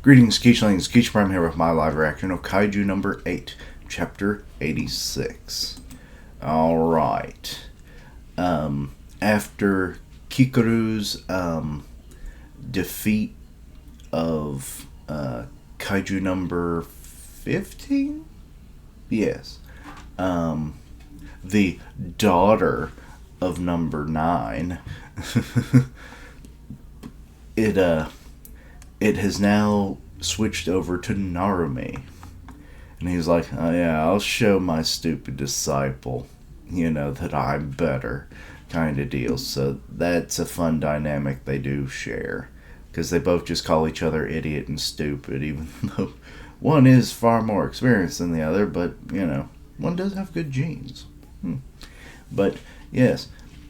Greetings, Keechlings. Keech Prime here with my live reaction of Kaiju number 8, chapter 86. Alright. After Kikuru's defeat of Kaiju number 15? Yes. The daughter of number 9. It has now switched over to Narumi. And he's like, oh yeah, I'll show my stupid disciple, that I'm better, kind of deal. So that's a fun dynamic they do share. Because they both just call each other idiot and stupid, even though one is far more experienced than the other, but, one does have good genes. But, yes,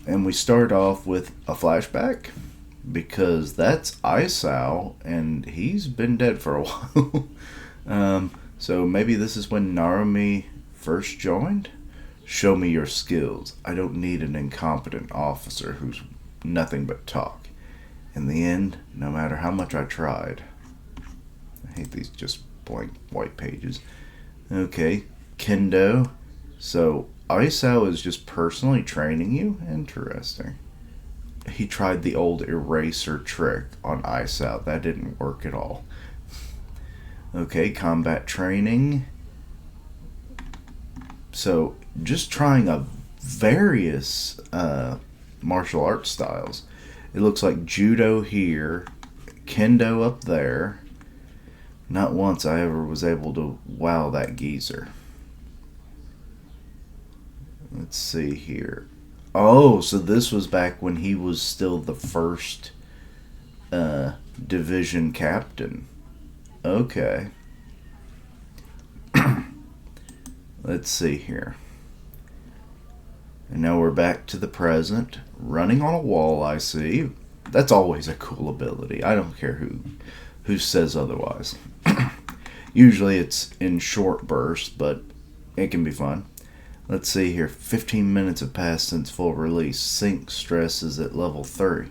and we start off with a flashback. Because that's Isao, and he's been dead for a while. So maybe this is when Narumi first joined? Show me your skills. I don't need an incompetent officer who's nothing but talk. In the end, no matter how much I tried. I hate these just blank white pages. Okay, Kendo. So Isao is just personally training you? Interesting. He tried the old eraser trick on Isao. That didn't work at all. Okay, combat training. So, just trying a various martial arts styles. It looks like judo here, kendo up there. Not once I ever was able to wow that geezer. Let's see here. Oh, so this was back when he was still the first division captain. Okay. Let's see here. And now we're back to the present. Running on a wall, I see. That's always a cool ability. I don't care who says otherwise. Usually it's in short bursts, but it can be fun. Let's see here. 15 minutes have passed since full release. Sync stress is at level 3.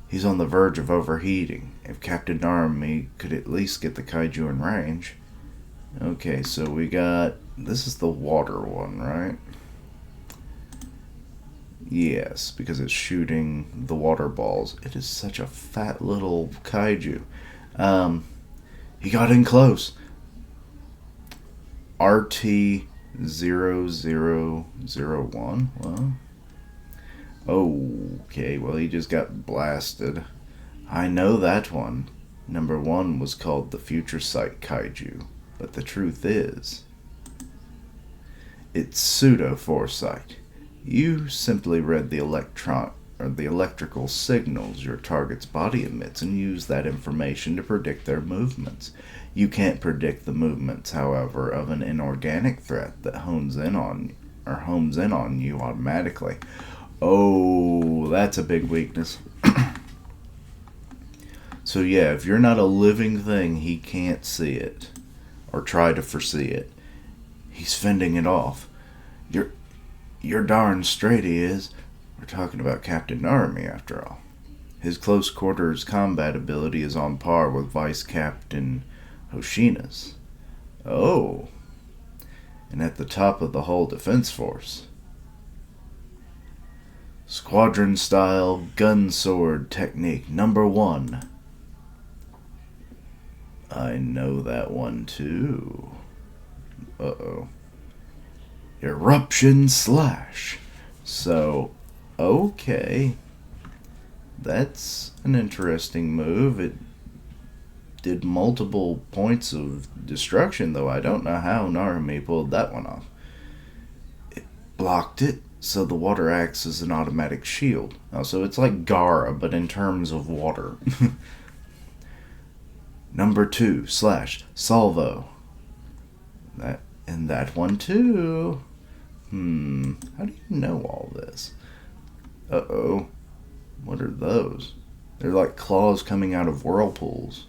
He's on the verge of overheating. If Captain Narumi could at least get the Kaiju in range. Okay, so we got... This is the water one, right? Yes, because it's shooting the water balls. It is such a fat little Kaiju. He got in close. RT... 0001. Well, okay, well, he just got blasted. I know that one. Number 1 was called the Future Sight Kaiju, but the truth is, it's pseudo-foresight. You simply read the electrical signals your target's body emits and use that information to predict their movements. You can't predict the movements, however, of an inorganic threat that hones in on you automatically. Oh, that's a big weakness. So yeah, if you're not a living thing, he can't see it or try to foresee it. He's fending it off. You're darn straight he is. We're talking about Captain Narumi after all. His close quarters combat ability is on par with Vice Captain Hoshina's. Oh. And at the top of the whole defense force. Squadron style gun sword technique number 1. I know that one too. Uh-oh. Eruption slash. So, okay. That's an interesting move. It did multiple points of destruction, though I don't know how Narumi pulled that one off. It blocked it, so the water acts as an automatic shield. Oh, so it's like Gara, but in terms of water. Number 2, slash, salvo. That one too. How do you know all this? Uh-oh. What are those? They're like claws coming out of whirlpools.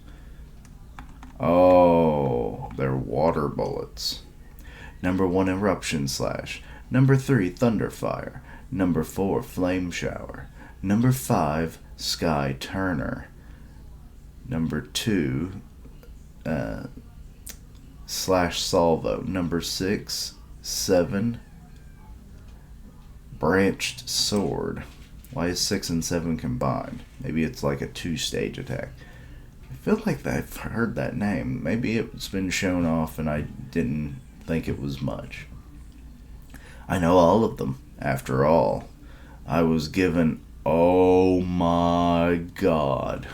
Oh, they're water bullets. Number 1, eruption slash. Number 3, thunderfire. Number 4, flame shower. Number 5, sky turner. Number 2, slash salvo. Number 6, 7, branched sword. Why is 6 and 7 combined? Maybe it's like a 2-stage attack. I feel like I've heard that name. Maybe it's been shown off and I didn't think it was much. I know all of them, after all. I was given... Oh my god.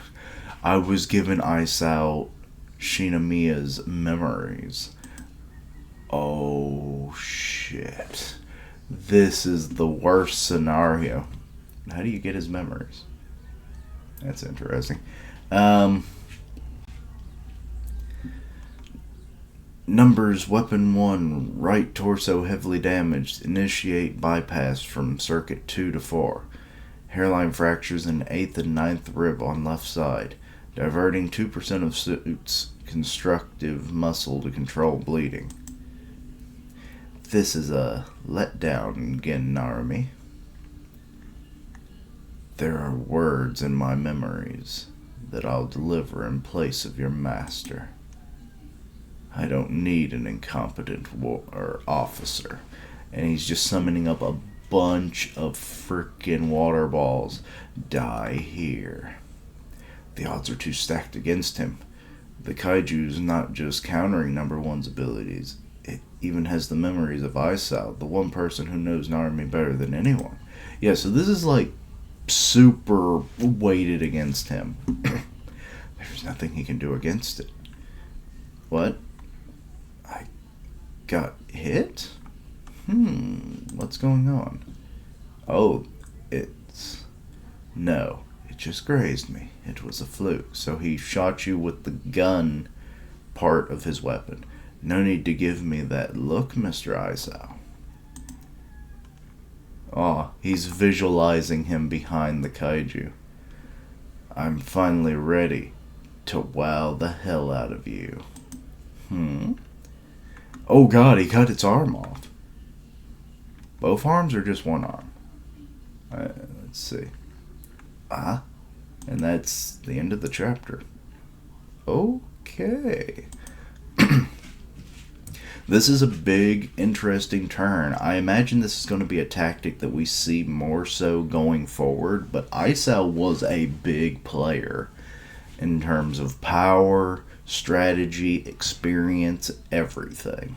I was given Isao Shinamiya's memories. Oh shit. This is the worst scenario. How do you get his memories? That's interesting. Numbers, weapon 1, right torso heavily damaged. Initiate bypass from circuit 2 to 4. Hairline fractures in 8th and 9th rib on left side. Diverting 2% of suit's constructive muscle to control bleeding. This is a letdown, again, Narumi. There are words in my memories that I'll deliver in place of your master. I don't need an incompetent officer. And he's just summoning up a bunch of freaking water balls. Die here. The odds are too stacked against him. The Kaiju's not just countering number 1's abilities. It even has the memories of Isao, the one person who knows Narumi better than anyone. Yeah, so this is like super weighted against him. There's nothing he can do against it. What? I got hit? What's going on? Oh, no, it just grazed me. It was a fluke. So he shot you with the gun part of his weapon. No need to give me that look, Mr. Isao. Oh, he's visualizing him behind the kaiju. I'm finally ready to wow the hell out of you. Oh god, he cut its arm off. Both arms or just one arm? Let's see. And that's the end of the chapter. Okay. This is a big, interesting turn. I imagine this is going to be a tactic that we see more so going forward, but Isao was a big player in terms of power, strategy, experience, everything.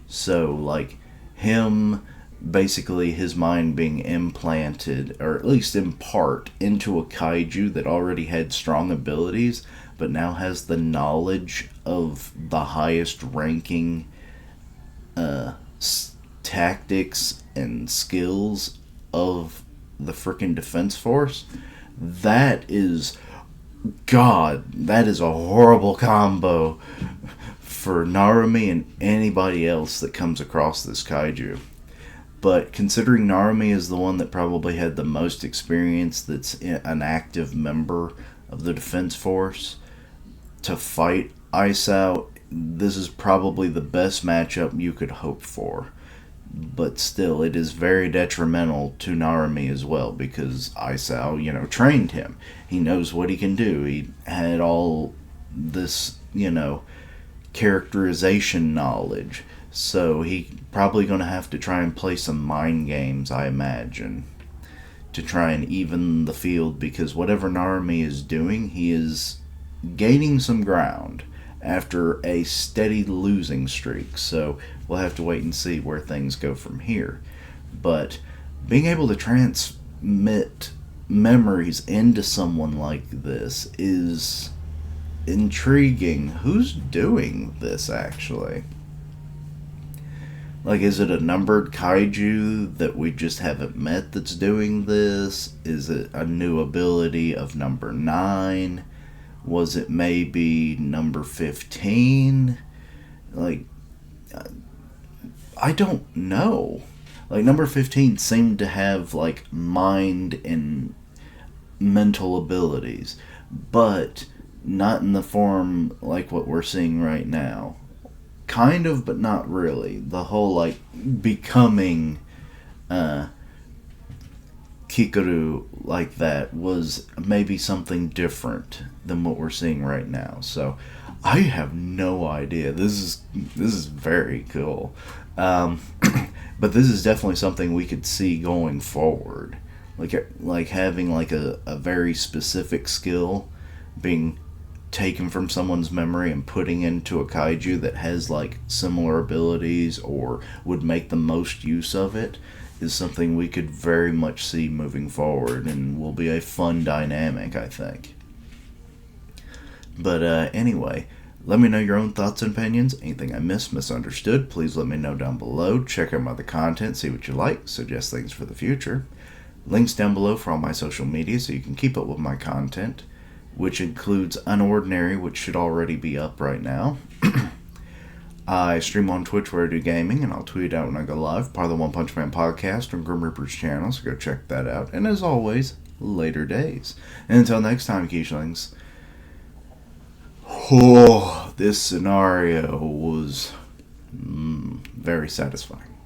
So, like, him, basically his mind being implanted, or at least in part, into a kaiju that already had strong abilities, but now has the knowledge of the highest ranking tactics and skills of the frickin' defense force. That is a horrible combo for Narumi and anybody else that comes across this kaiju. But considering Narumi is the one that probably had the most experience, that's an active member of the defense force, to fight Isao, this is probably the best matchup you could hope for. But still, it is very detrimental to Narumi as well, because Isao, trained him. He knows what he can do. He had all this, characterization knowledge. So he probably going to have to try and play some mind games, I imagine, to try and even the field, because whatever Narumi is doing, he is gaining some ground after a steady losing streak. So we'll have to wait and see where things go from here. But being able to transmit memories into someone like this is intriguing. Who's doing this, actually? Like, is it a numbered kaiju that we just haven't met that's doing this? Is it a new ability of number 9? Was it maybe number 15? Like, I don't know. Like, number 15 seemed to have, like, mind and mental abilities, but not in the form like what we're seeing right now. Kind of, but not really. The whole, like, becoming Kikaru like that was maybe something different than what we're seeing right now. So I have no idea. This is very cool. Um, but this is definitely something we could see going forward. Like having like a very specific skill being taken from someone's memory and putting into a kaiju that has like similar abilities or would make the most use of it is something we could very much see moving forward and will be a fun dynamic, I think. But anyway, let me know your own thoughts and opinions. Anything I missed, misunderstood, please let me know down below. Check out my other content, see what you like, suggest things for the future. Links down below for all my social media so you can keep up with my content, which includes Unordinary, which should already be up right now. I stream on Twitch where I do gaming, and I'll tweet out when I go live. Part of the One Punch Man podcast on Grim Reaper's channel, so go check that out. And as always, later days. And until next time, Keishlings. Oh, this scenario was very satisfying.